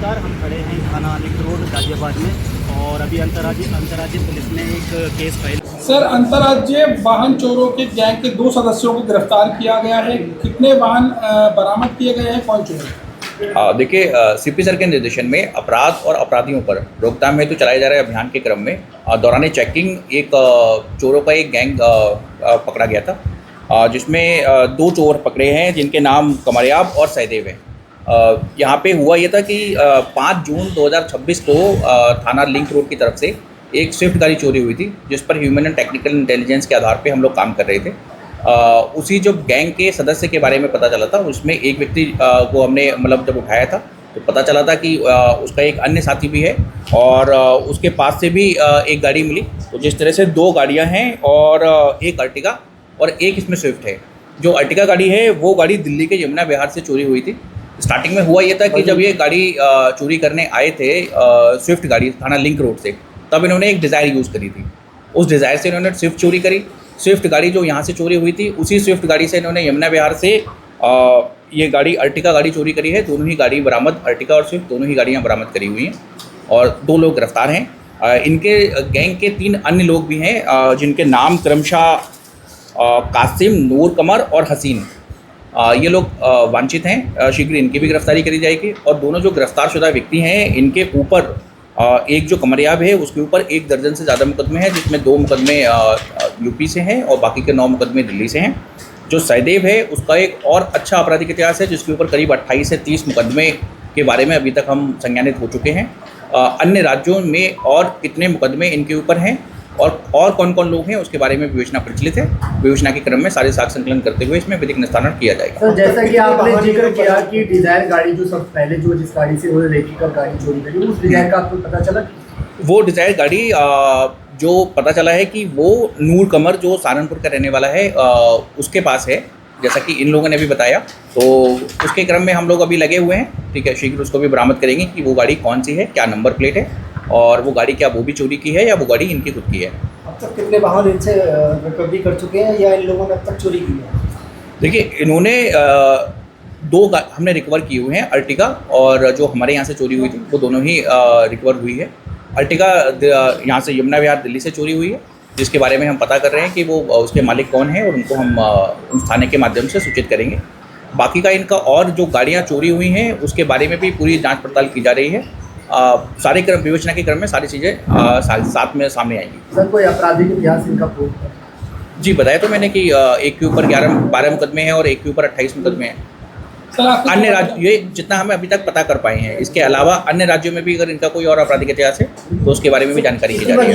नमस्कार, हम खड़े हैं थाना लिंक रोड गाजियाबाद में और अभी अंतर्राज्यीय पुलिस ने एक केस फाइल। सर, अंतर्राज्यीय वाहन चोरों के गैंग के 2 सदस्यों को गिरफ्तार किया गया है। कितने वाहन बरामद किए गए हैं, कौन चोर है? देखिए, सीपी सर के निर्देशन में अपराध और अपराधियों पर रोकथाम हेतु चलाए जा रहे अभियान के क्रम में दौरान चेकिंग एक चोरों का एक गैंग पकड़ा गया था, जिसमें 2 चोर पकड़े हैं जिनके नाम कमरयाब और सहदेव हैं। यहाँ पे हुआ ये था कि 5 जून 2026 को थाना लिंक रोड की तरफ से एक स्विफ्ट गाड़ी चोरी हुई थी, जिस पर ह्यूमन एंड टेक्निकल इंटेलिजेंस के आधार पे हम लोग काम कर रहे थे। उसी जो गैंग के सदस्य के बारे में पता चला था, उसमें एक व्यक्ति को हमने मतलब जब उठाया था तो पता चला था कि उसका एक अन्य साथी भी है और उसके पास से भी एक गाड़ी मिली। तो जिस तरह से 2 गाड़ियाँ हैं और एक अर्टिगा और एक इसमें स्विफ्ट है। जो अर्टिगा गाड़ी है वो गाड़ी दिल्ली के यमुना विहार से चोरी हुई थी। स्टार्टिंग में हुआ ये था कि जब ये गाड़ी चोरी करने आए थे स्विफ्ट गाड़ी थाना लिंक रोड से, तब इन्होंने एक डिज़ायर यूज़ करी थी। उस डिज़ायर से इन्होंने स्विफ्ट चोरी करी। स्विफ्ट गाड़ी जो यहाँ से चोरी हुई थी, उसी स्विफ्ट गाड़ी से इन्होंने यमुना विहार से ये गाड़ी अर्टिगा गाड़ी चोरी करी है। दोनों ही गाड़ी बरामद, अर्टिगा और स्विफ्ट दोनों ही गाड़ियाँ बरामद करी हुई हैं और 2 लोग गिरफ्तार हैं। इनके गैंग के 3 अन्य लोग भी हैं, जिनके नाम क्रमशः कासिम, नूर कमर और हसीन। ये लोग वांछित हैं। शीघ्र इनकी भी गिरफ्तारी करी जाएगी और दोनों जो गिरफ्तारशुदा व्यक्ति हैं, इनके ऊपर एक जो कमरयाब है उसके ऊपर 1 दर्जन से ज़्यादा मुकदमे हैं, जिसमें 2 मुकदमे यूपी से हैं और बाकी के 9 मुकदमे दिल्ली से हैं। जो सहदेव है उसका एक और अच्छा आपराधिक इतिहास है, जिसके ऊपर करीब 28 से 30 मुकदमे के बारे में अभी तक हम संज्ञानित हो चुके हैं। अन्य राज्यों में और कितने मुकदमे इनके ऊपर हैं और कौन कौन लोग हैं उसके बारे में विवेचना प्रचलित है। विवेचना के क्रम में सारे साक्ष्य संकलन करते हुए इसमें विधिक निस्तारण किया जाएगा। सर, जैसा कि आपने जिक्र किया कि डिजायर गाड़ी जो सब पहले जो जिस गाड़ी से उन्होंने लेकर गाड़ी चोरी करी, उस डिजायर का आपको पता चला? वो डिजायर गाड़ी जो पता चला है कि वो नूर कमर जो सहारनपुर का रहने वाला है उसके पास है, जैसा कि इन लोगों ने भी बताया। तो उसके क्रम में हम लोग अभी लगे हुए हैं। ठीक है, शीघ्र उसको भी बरामद करेंगे कि वो गाड़ी कौन सी है, क्या नंबर प्लेट है और वो गाड़ी क्या वो भी चोरी की है या वो गाड़ी इनकी खुद की है। अब तक कितने वाहन इनसे रिकवरी कर चुके हैं या इन लोगों ने अब तक चोरी की है? देखिए, इन्होंने 2 हमने रिकवर किए हुए हैं। अर्टिगा और जो हमारे यहाँ से चोरी हुई थी वो दोनों ही रिकवर हुई है। अर्टिगा यहाँ से यमुना विहार दिल्ली से चोरी हुई है, जिसके बारे में हम पता कर रहे हैं कि वो उसके मालिक कौन है और उनको हम उस थाने के माध्यम से सूचित करेंगे। बाकी का इनका और जो गाड़ियाँ चोरी हुई हैं उसके बारे में भी पूरी जाँच पड़ताल की जा रही है। सारे क्रम विवेचना के क्रम में सारी चीज़ें साथ में सामने आएंगी। सर, कोई आपराधिक इतिहास इनका प्रूफ है? जी, बताया तो मैंने कि एक के ऊपर 12 मुकदमे हैं और एक के ऊपर 28 मुकदमे हैं। अन्य राज्य ये जितना हमें अभी तक पता कर पाए हैं, इसके अलावा अन्य राज्यों में भी अगर इनका कोई और आपराधिक इतिहास है तो उसके बारे में भी जानकारी की जा रही है।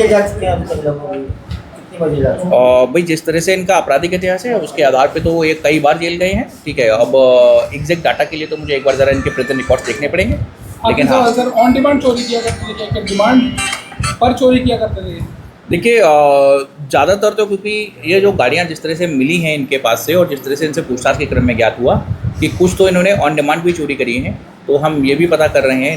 और भाई जिस तरह से इनका आपराधिक इतिहास है उसके आधार पे तो वो ये कई बार जेल गए हैं। ठीक है, अब एग्जैक्ट डाटा के लिए तो मुझे एक बार ज़रा इनके प्रिजन रिकॉर्ड्स देखने पड़ेंगे। लेकिन हाँ सर, ऑन डिमांड चोरी किया करते थे क्या, डिमांड पर चोरी किया करते थे? देखिए, ज़्यादातर तो क्योंकि ये जो गाड़ियाँ जिस तरह से मिली हैं इनके पास से और जिस तरह से इनसे पूछताछ के क्रम में ज्ञात हुआ कि कुछ तो इन्होंने ऑन डिमांड भी चोरी करी हैं, तो हम ये भी पता कर रहे हैं